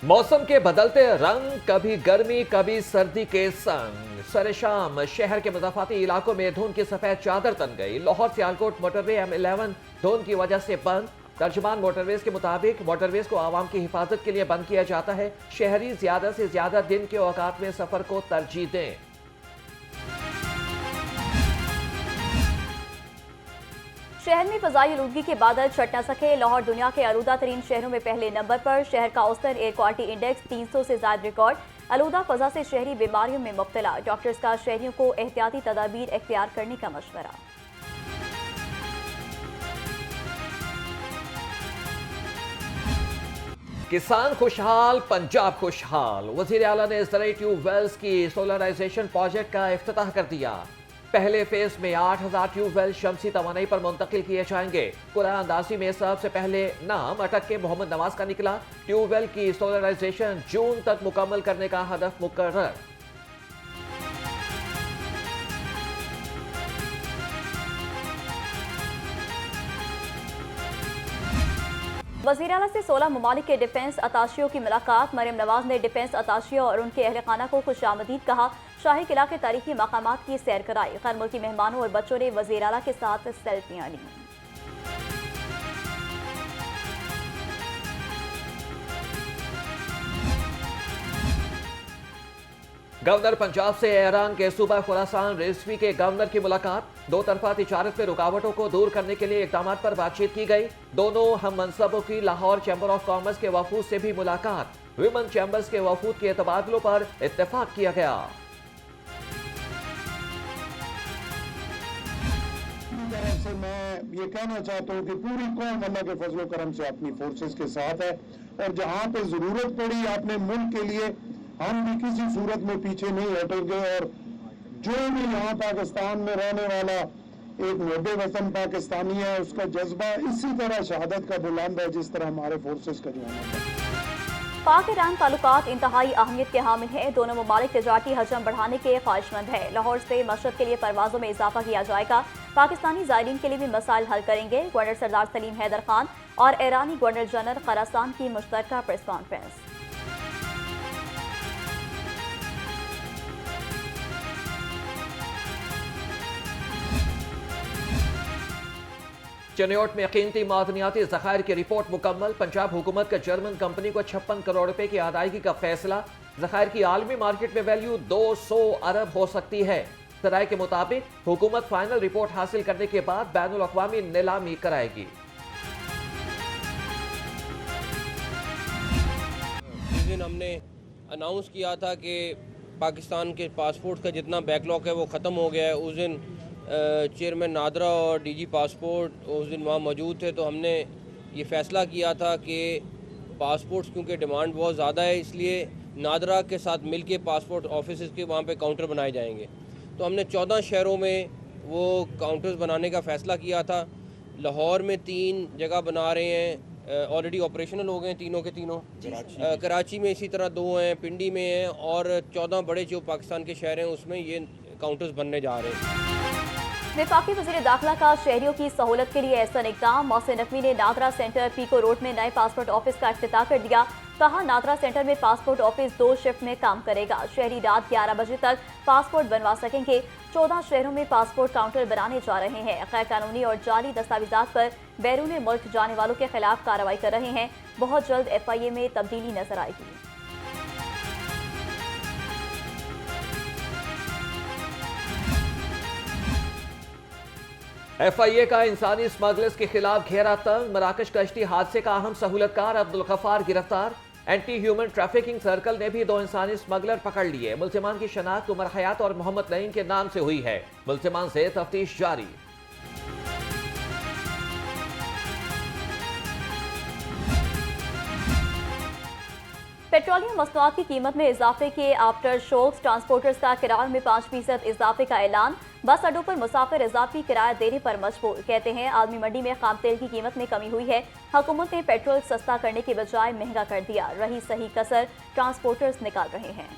मौसम के बदलते रंग, कभी गर्मी कभी सर्दी के संग सरे शाम शहर के मुज़ाफ़ाती इलाकों में धुंध की सफेद चादर तन गई। लाहौर सियालकोट मोटरवे M11 धुंध की वजह से बंद। तर्जुमान मोटरवेज के मुताबिक मोटरवेज को आवाम की हिफाजत के लिए बंद किया जाता है। शहरी ज्यादा से ज्यादा दिन के औकात में सफर को तरजीह दें। शहर में फजाई आलूदगी के बादल छट न सके। लाहौर दुनिया के आलूदा तरीन शहरों में पहले नंबर पर। शहर का औसतन एयर क्वालिटी इंडेक्स 300 से ज्यादा रिकॉर्ड। आलूदा फजा से शहरी बीमारियों में मुब्तला। डॉक्टर्स का शहरियों को एहतियाती तदाबीर इख्तियार करने का मशवरा। किसान खुशहाल, पंजाब खुशहाल। वजीर आला ने ज़राई ट्यूबवेल्स की सोलराइजेशन प्रोजेक्ट का इफ्तिताह कर दिया। पहले फेज में 8000 ट्यूबवेल शमसी तवानाई पर मुंतकिल किए जाएंगे। कुरान अंदाजी में सबसे पहले नाम अटक के मोहम्मद नवाज का निकला। ट्यूबवेल की सोलराइजेशन जून तक मुकम्मल करने का हदफ मुकर्रर। वज़ीर आला से 16 ममालिक के डिफेंस अताशियों की मुलाकात। मरियम नवाज ने डिफेंस अताशियों और उनके अहल खाना को खुशामदीद कहा। शाही किला के तारीखी मकामात की सैर कराई। गैर मुल्की मेहमानों और बच्चों ने वज़ीर आला के साथ सेल्फियां ली। गवर्नर पंजाब से ईरान के सूबा खुरासान रिजवी के गवर्नर की मुलाकात। दो तरफा तिजारत में रुकावटों को दूर करने के लिए इकदाम पर बातचीत की गई। दोनों हम मनसबों की लाहौर चैम्बर ऑफ कॉमर्स के वफूद से भी मुलाकात। विमेन चैम्बर्स के वफूद के तबादलों पर इत्तेफाक किया गया। से मैं ये कहना चाहता हूँ कि पूरी कौम अल्लाह के फजलो करम से अपनी फोर्सेस के साथ है और जहाँ पे जरूरत पड़ी अपने मुल्क के लिए हम भी किसी सूरत में पीछे नहीं हटेंगे। और जो भी यहाँ पाकिस्तान में रहने वाला एक मुहब्बे वतन पाकिस्तानी है उसका जज्बा इसी तरह शहादत का बुलंद है जिस तरह हमारे फोर्सेस का जो है। पाक ईरान ताल्लुकात इंतहाई अहमियत के हामिल हैं। दोनों ममालिक तिजारती हजम बढ़ाने के ख्वाहिशमंद है। लाहौर से मशरक के लिए परवाजों में इजाफा किया जाएगा। पाकिस्तानी ज़ायरीन के लिए भी मसाइल हल करेंगे। गवर्नर सरदार सलीम हैदर खान और ईरानी गवर्नर जनरल खरासान की मुश्तरका प्रेस कॉन्फ्रेंस। चिन्योट में कीमती मादनियाती ज़खायर की रिपोर्ट मुकम्मल। पंजाब हुकूमत का जर्मन कंपनी को 56 करोड़ रुपए की अदायगी का फैसला। ज़खायर की आलमी मार्केट में वैल्यू 200 अरब हो सकती है। सराय के मुताबिक हुकूमत फाइनल रिपोर्ट हासिल करने के बाद बैनुल अक़वामी नीलामी कराएगी। इस दिन हमने अनाउंस किया था कि पाकिस्तान के पासपोर्ट का जितना बैकलॉग है वो ख़त्म हो गया है। उस दिन चेयरमैन नादरा और डीजी पासपोर्ट उस दिन वहाँ मौजूद थे, तो हमने ये फ़ैसला किया था कि पासपोर्ट्स क्योंकि डिमांड बहुत ज़्यादा है इसलिए नादरा के साथ मिलके पासपोर्ट ऑफिस के वहाँ पे काउंटर बनाए जाएंगे। तो हमने 14 शहरों में वो काउंटर्स बनाने का फ़ैसला किया था। लाहौर में 3 जगह बना रहे हैं, ऑलरेडी ऑपरेशनल हो गए हैं तीनों के तीनों। कराची में इसी तरह 2 हैं, पिंडी में हैं और 14 बड़े जो पाकिस्तान के शहर हैं उसमें ये काउंटर्स बनने जा रहे हैं। वफाकी वज़ीर दाखिला का शहरियों की सहूलत के लिए एहसन इक़दाम। मोहसिन नकवी ने नादरा सेंटर पीको रोड में नए पासपोर्ट ऑफिस का इफ्तिताह कर दिया। कहा नादरा सेंटर में पासपोर्ट ऑफिस 2 शिफ्ट में काम करेगा। शहरी रात 11 बजे तक पासपोर्ट बनवा सकेंगे। 14 शहरों में पासपोर्ट काउंटर बनाने जा रहे हैं। गैर कानूनी और जाली दस्तावेजात पर बैरून मुल्क जाने वालों के खिलाफ कार्रवाई कर रहे हैं। बहुत जल्द FIA में तब्दीली नजर आएगी। FIA का इंसानी स्मगलर्स के खिलाफ घेरा तंग। मराकश कश्ती हादसे का अहम सहूलतकार अब्दुल गफ्फार गिरफ्तार। एंटी ह्यूमन ट्रैफिकिंग सर्कल ने भी 2 इंसानी स्मगलर पकड़ लिए। मुल्जिमान की शनाख्त उमर हयात और मोहम्मद नईम के नाम से हुई है। मुल्जिमान से तफ्तीश जारी। पेट्रोलियम मसनूआत की कीमत में इजाफे के आफ्टर शॉक्स। ट्रांसपोर्टर्स का किराए में 5% इजाफे का ऐलान। बस अड्डों पर मुसाफिर इजाफी किराया देने पर मजबूर। कहते हैं आलमी मंडी में खाम तेल की कीमत में कमी हुई है। हुकूमत ने पेट्रोल सस्ता करने के बजाय महंगा कर दिया। रही सही कसर ट्रांसपोर्टर्स निकाल रहे हैं।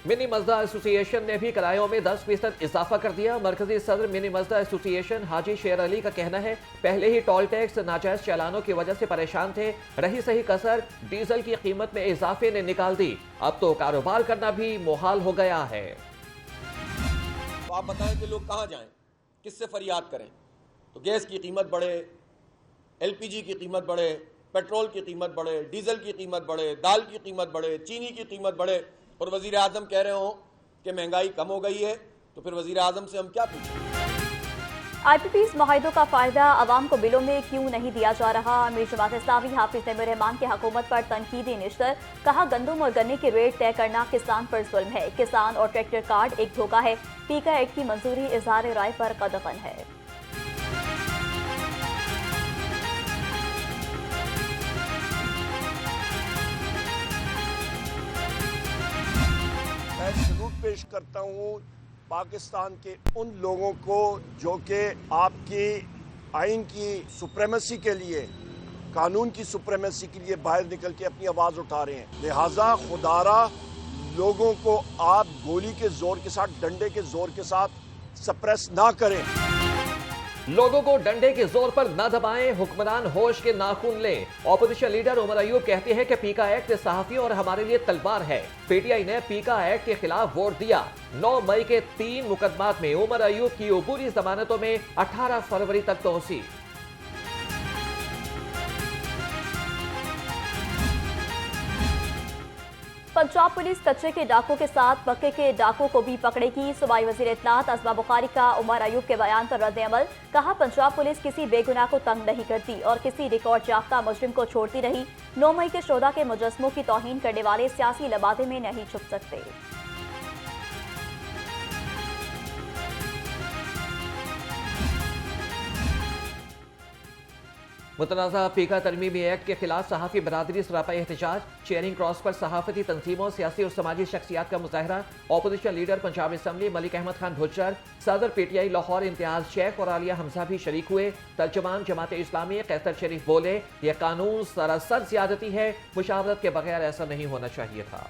मिनी मजदा एसोसिएशन ने भी किरायों में 10% इजाफा कर दिया। मरकजी सदर मिनी मजदा एसोसिएशन हाजी शेर अली का कहना है, पहले ही टोल टैक्स नाजायज चालानों की वजह से परेशान थे, रही सही कसर डीजल की कीमत में इजाफे ने निकाल दी, अब तो कारोबार करना भी मुहाल हो गया है। तो आप बताएं कि लोग कहां जाएं, किससे फरियाद करें? तो गैस की कीमत बढ़े, एलपीजी की कीमत बढ़े, पेट्रोल की कीमत बढ़े, डीजल की कीमत बढ़े, दाल की कीमत बढ़े, चीनी की कीमत बढ़े, और वजीर आजम कह रहे हो कि महंगाई कम हो गई है, तो फिर वजीर आजम से हम क्या पूछें? IPP's मुआहिदों का फायदा अवाम को बिलों में क्यों नहीं दिया जा रहा? अमीर जमात इस्लामी हाफिज नईमुर रहमान की हुकूमत पर तनकीदी निश्तर, कहा गंदम और गन्ने की रेट तय करना किसान पर जुल्म है, किसान और ट्रैक्टर कार्ड एक धोखा है, पीका एक्ट की मंजूरी इजहार राय पर कदगन है। मैं सलूट पेश करता हूँ पाकिस्तान के उन लोगों को जो कि आपकी आइन की सुप्रेमेसी के लिए, कानून की सुप्रेमेसी के लिए बाहर निकल के अपनी आवाज़ उठा रहे हैं। लिहाजा खुदारा लोगों को आप गोली के जोर के साथ, डंडे के जोर के साथ सप्रेस ना करें। लोगों को डंडे के जोर पर न दबाएं, हुक्मरान होश के नाखून लें। ऑपोजिशन लीडर उमर अयूब कहते हैं कि पीका एक्ट सहाफियों और हमारे लिए तलवार है। पीटीआई ने पीका एक्ट के खिलाफ वोट दिया। 9 मई के 3 मुकदमात में उमर अयूब की अबूरी जमानतों में 18 फरवरी तक तोसी। पंजाब पुलिस कच्चे के डाकों के साथ पक्के के डाकों को भी पकड़ेगी। सूबाई वजीर इत्तलात अज़मा बुखारी का उमर अयूब के बयान पर रद्द-ए-अमल, कहा पंजाब पुलिस किसी बेगुनाह को तंग नहीं करती और किसी रिकॉर्ड याफ्ता मुजरिम को छोड़ती रही। 9 मई के शोधा के मुजस्मों की तौहीन करने वाले सियासी लबादे में नहीं छुप सकते। मुतनाज़ा पीका तरमीमी एक्ट के खिलाफ सहाफ़ी बरादरी सरापा एहतजाज। चेयरिंग क्रॉस पर सहाफ़ती तंजीमों, सियासी और समाजी शख्सियात का मुजाहरा। Opposition leader Punjab assembly Malik Ahmad Khan Bhuchar, सदर पीटीआई लाहौर इम्तियाज शेख और आलिया हमजा भी शरीक हुए। तर्जमान जमात इस्लामी कैसर शरीफ बोले, यह कानून सरासर ज़्यादती है, मुशावरत के बगैर ऐसा नहीं होना चाहिए था।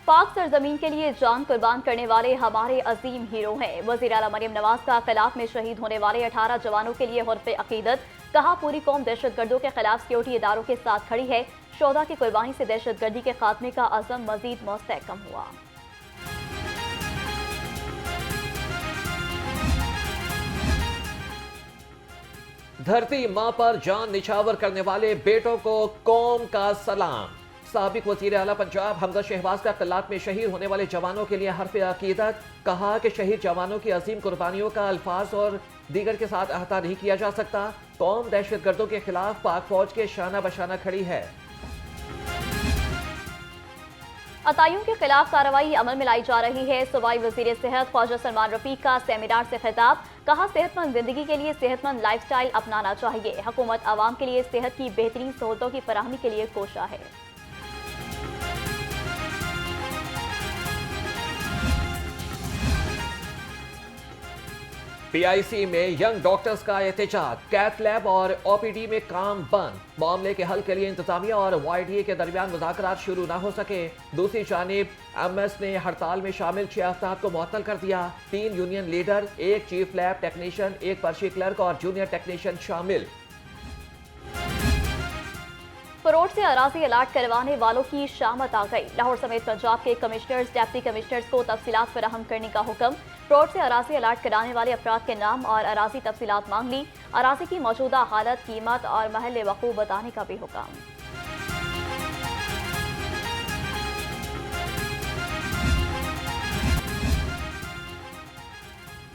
पाक सरजमीन के लिए जान कुर्बान करने वाले हमारे अजीम हीरो हैं। वज़ीर आला मरियम नवाज का खिलाफ में शहीद होने वाले 18 जवानों के लिए हुर्फ़े अकीदत, कहा पूरी कौम दहशतगर्दों के खिलाफ सिक्योरिटी इदारों के साथ खड़ी है। शोधा की कुर्बानी से दहशतगर्दी के खात्मे का अज़म मजीद मुस्तहकम हुआ। धरती माँ पर जान निछावर करने वाले बेटों को कौम का सलाम। साबिक वज़ीर आला पंजाब हमजा शहबाज का तलाक में शहीद होने वाले जवानों के लिए हर्फ़े अकीदत, कहा कि शहीद जवानों की अजीम कुर्बानियों का अल्फाज और दीगर के साथ अहता नहीं किया जा सकता। कौम दहशतगर्दों के खिलाफ पाक फौज के शाना बशाना खड़ी है। अताइयों के खिलाफ कार्रवाई अमल में लाई जा रही है। सूबाई वज़ीर सेहत ख्वाजा सलमान रफीक का सेमिनार से खिताब, कहा सेहतमंद जिंदगी के लिए सेहतमंद लाइफस्टाइल अपनाना चाहिए। हुकूमत आवाम के लिए सेहत की बेहतरीन सहूलतों की फराहमी के लिए कोशा है। पीआईसी में यंग डॉक्टर्स का एहतजाज, कैथ लैब और ओपीडी में काम बंद। मामले के हल के लिए इंतजामिया और वाईडीए के दरमियान मुज़ाकरात शुरू न हो सके। दूसरी जानिब एमएस ने हड़ताल में शामिल 6 अफराद को मुअत्तल कर दिया। 3 union leader, 1 chief lab technician, 1 पर्ची क्लर्क और जूनियर टेक्नीशियन शामिल। फरोट से अराजी अलाट करवाने वालों की शामत आ गई। लाहौर समेत पंजाब के कमिश्नर्स, डेप्टी कमिश्नर्स को तफसीलात फराहम करने का हुक्म। फरोट से अराजी अलाट कराने वाले अफराद के नाम और अराजी तफसीलात मांग ली। अराजी की मौजूदा हालत, कीमत और महल वकूफ बताने का भी हुक्म।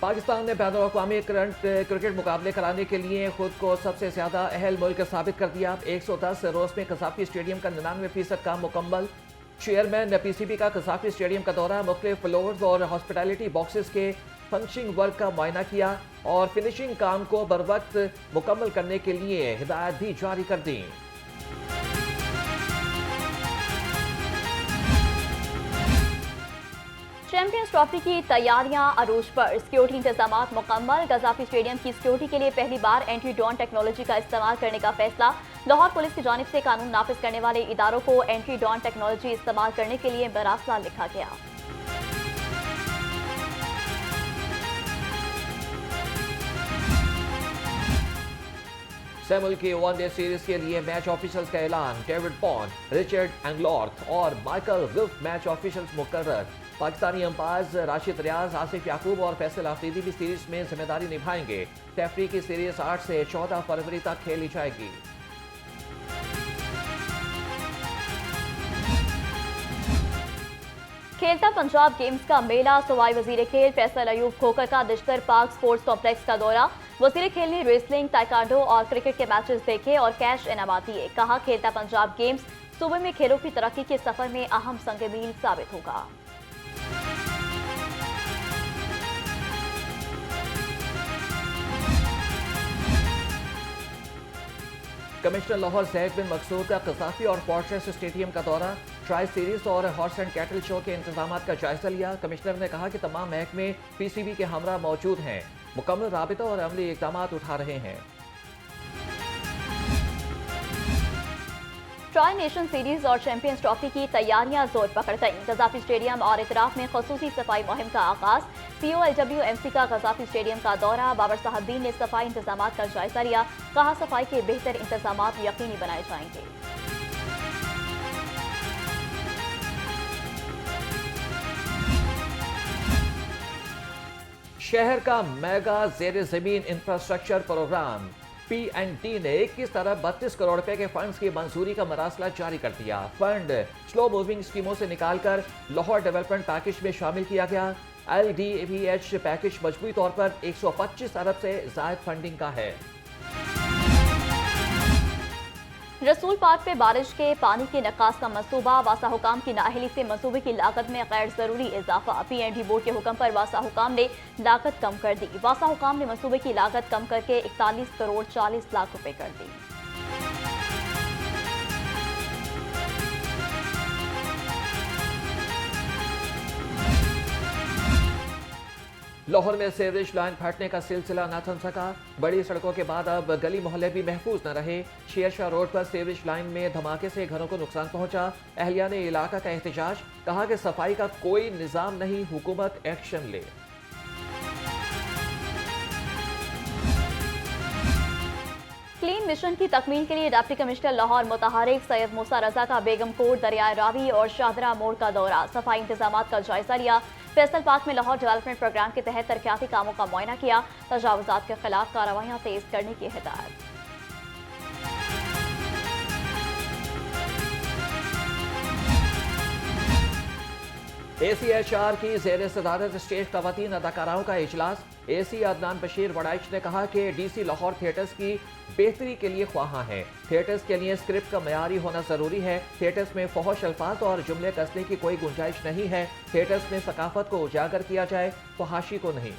पाकिस्तान ने बैनुल-अक़वामी क्रिकेट मुकाबले कराने के लिए खुद को सबसे ज्यादा अहल मुल्क साबित कर दिया। 110 रोज में कज़ाफ़ी स्टेडियम का 99% काम मुकम्मल। चेयरमैन पीसीबी का कज़ाफ़ी स्टेडियम का दौरा, मुख्तलिफ फ्लोर्स और हॉस्पिटैलिटी बॉक्सेस के फंक्शनिंग वर्क का मुआयना किया और फिनिशिंग काम को बरवक्त मुकम्मल करने के लिए हिदायत भी जारी कर दी। चैंपियंस ट्रॉफी की तैयारियां अरूज पर, सिक्योरिटी इंतजाम मुकम्मल। गजाफी स्टेडियम की सिक्योरिटी के लिए पहली बार एंटी ड्रोन टेक्नोलॉजी का इस्तेमाल करने का फैसला। लाहौर पुलिस की जानिब से कानून नाफिज करने वाले इदारों को एंटी ड्रोन टेक्नोलॉजी इस्तेमाल करने के लिए मरासला लिखा गया। सेमुल की वनडे सीरीज के लिए मैच ऑफिशियल्स का ऐलान। डेविड पॉन्ड, रिचर्ड एंगलॉर्थ और माइकल विल्फ मैच ऑफिशियल्स मुकर्रर। पाकिस्तानी अंपायर्स राशिद रियाज, आसिफ याकूब और फैसल आफरीदी भी सीरीज में जिम्मेदारी निभाएंगे। तफरी की सीरीज 8 से 14 फरवरी तक खेली जाएगी। खेलता पंजाब गेम्स का मेला, सूबाई वजीर खेल फैसल अयूब खोकर का दिशकर पार्क स्पोर्ट्स कॉम्प्लेक्स का दौरा। वजीर खेल ने रेसलिंग, ताइक्वांडो और क्रिकेट के मैचेस देखे और कैश इनामात दिए। कहा, खेलता पंजाब गेम्स सूबे में खेलों की तरक्की के सफर में अहम संग मील साबित होगा। कमिश्नर लाहौर सैयद बिन मकसूद का कसाफी और फोर्ट्रेस स्टेडियम का दौरा, ट्राई सीरीज और हॉर्स एंड कैटल शो के इंतजाम का जायजा लिया। कमिश्नर ने कहा कि तमाम महकमे पीसीबी के हमरा मौजूद हैं, मुकम्मल राबिता और अमली इकदाम उठा रहे हैं। ट्राई नेशन सीरीज और चैंपियंस ट्रॉफी की तैयारियां जोर पकड़ गईं। गजाफी स्टेडियम और इतराफ में खसूसी सफाई मुहिम का आगाज। COLWMC का गजाफी स्टेडियम का दौरा, बाबर साहबदीन ने सफाई इंतजाम का जायजा लिया। कहा, सफाई के बेहतर इंतजाम यकीनी बनाए जाएंगे। शहर का मेगा जेर जमीन इंफ्रास्ट्रक्चर प्रोग्राम P&D ने 21 तरफ 32 करोड़ रुपए के फंड्स की मंजूरी का मरासला जारी कर दिया। फंड स्लो मूविंग स्कीमों से निकालकर लाहौर डेवलपमेंट पैकेज में शामिल किया गया। LDVH पैकेज मजबूती तौर पर 125 अरब से जायद फंडिंग का है। रसूल पार्क पे बारिश के पानी के निकास का मंसूबा, वासा हुकाम की नाअहली से मंसूबे की लागत में गैर जरूरी इजाफा। P&D बोर्ड के हुक्म पर वासा हुकाम ने लागत कम कर दी। वासा हुकाम ने मंसूबे की लागत कम करके 41 करोड़ 40 लाख रुपए कर दी। लाहौर में सीवरेज लाइन फटने का सिलसिला न थम सका। बड़ी सड़कों के बाद अब गली मोहल्ले भी महफूज न रहे। शेरशाह रोड पर सीवरेज लाइन में धमाके से घरों को नुकसान पहुंचा। अहलिया ने इलाका का एहतजाज, कहा कि सफाई का कोई निजाम नहीं, हुकूमत एक्शन ले। क्लीन मिशन की तकमील के लिए डिप्टी कमिश्नर लाहौर मुतहरिक सैयद मूसा रजा का बेगम कोट, दरियाए रावी और शाहदरा मोड़ का दौरा, सफाई इंतजाम का जायजा लिया। फैसल पार्क में लाहौर डेवलपमेंट प्रोग्राम के तहत तरक्याती कामों का मुआयना किया। तजावुजात के खिलाफ कार्रवाइयां तेज करने की हिदायत। ACHR की ज़ेर सदारत स्टेज ख़वातीन अदाकाराओं का इजलास। AC अदनान बशीर वड़ाइच ने कहा कि DC लाहौर थिएटर्स की बेहतरी के लिए ख्वाहां हैं। थिएटर्स के लिए स्क्रिप्ट का मयारी होना ज़रूरी है। थिएटर्स में फहश अल्फाज और जुमले कसने की कोई गुंजाइश नहीं है। थिएटर्स में सकाफत को उजागर किया जाए, फहाशी को नहीं।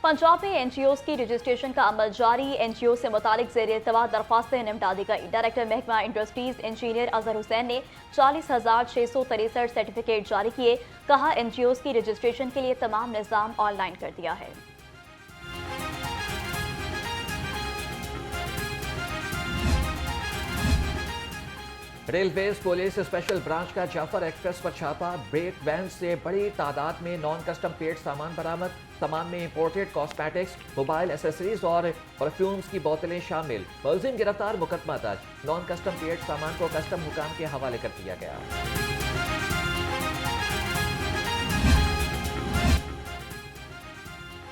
पंजाब में NGOs की रजिस्ट्रेशन का अमल जारी। NGO से मुतालिक ज़ेर इल्तवा दरख्वास्तें निपटा दी गई। डायरेक्टर महकमा इंडस्ट्रीज इंजीनियर अजहर हुसैन ने 40,663 सर्टिफिकेट जारी किए। कहा, NGOs की रजिस्ट्रेशन के लिए तमाम निज़ाम ऑनलाइन कर दिया है। रेलवेज पुलिस स्पेशल ब्रांच का जाफर एक्सप्रेस पर छापा। ब्रेक वैन से बड़ी तादाद में नॉन कस्टम पेड सामान बरामद। सामान में इंपोर्टेड कॉस्मेटिक्स, मोबाइल एसेसरीज और परफ्यूम्स की बोतलें शामिल। मुलजिम गिरफ्तार, मुकदमा दर्ज। नॉन कस्टम पेड सामान को कस्टम हुकाम के हवाले कर दिया गया।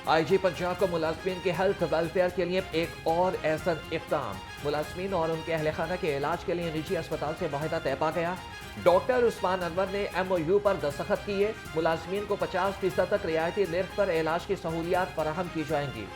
IG पंजाब को मुलाजमीन के हेल्थ वेलफेयर के लिए एक और एहसन इक़दाम। मुलाजमीन और उनके अहल खाना के इलाज के लिए निजी अस्पताल से माहिदा तय पा गया। डॉक्टर उस्मान अनवर ने MOU पर दस्तखत किए। मुलाजमीन को 50% तक रियायती निर्ख पर इलाज की सहूलियात फराहम की जाएंगी।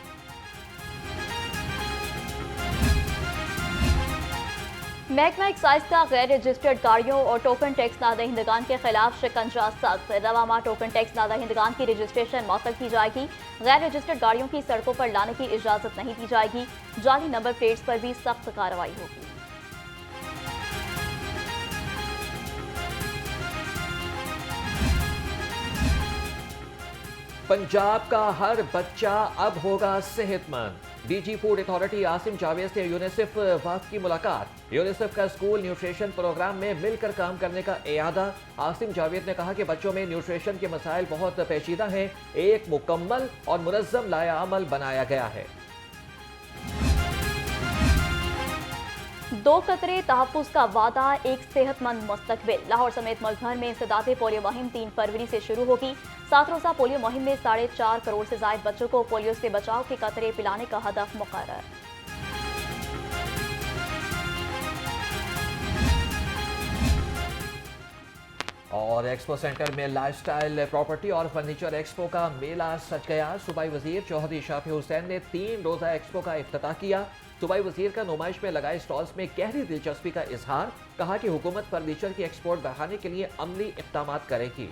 महकमा एक्साइज का गैर रजिस्टर्ड गाड़ियों और टोकन टैक्स नादहिंदगान के खिलाफ शिकंजा सख्त। रवामा टोकन टैक्स नादहिंदगान की रजिस्ट्रेशन मअतल की जाएगी। गैर रजिस्टर्ड गाड़ियों की सड़कों पर लाने की इजाजत नहीं दी जाएगी। जाली नंबर प्लेट्स पर भी सख्त कार्रवाई होगी। पंजाब का हर बच्चा अब होगा सेहतमंद। DG food authority Asim Javed से यूनिसेफ वफद की मुलाकात। यूनिसेफ का स्कूल न्यूट्रिशन प्रोग्राम में मिलकर काम करने का इरादा। आसिम जावेद ने कहा कि बच्चों में न्यूट्रिशन के मसाइल बहुत पेचीदा हैं। एक मुकम्मल और मुनज़्ज़म लायाअमल बनाया गया है। 2 कतरे तहफ़्फ़ुज़ का वादा, एक सेहतमंद मुस्तक़बिल। लाहौर समेत मुल्क भर में इंसदादे पोलियो मुहिम 3 फरवरी से शुरू होगी। 7 रोज़ा पोलियो मुहिम में 4.5 करोड़ से ज़ायद बच्चों को पोलियो से बचाव के कतरे पिलाने का हदफ मुकर्रर। और एक्सपो सेंटर में लाइफस्टाइल, प्रॉपर्टी और फर्नीचर एक्सपो का मेला सज गया। सूबाई वजीर चौधरी शाफी हुसैन ने 3 रोज़ा एक्सपो का इफ्तिताह किया। सूबाई वजीर का नुमाइश में लगाए स्टॉल्स में गहरी दिलचस्पी का इजहार। कहा कि हुकूमत फर्नीचर की एक्सपोर्ट बढ़ाने के लिए अमली इक़दामात करेगी।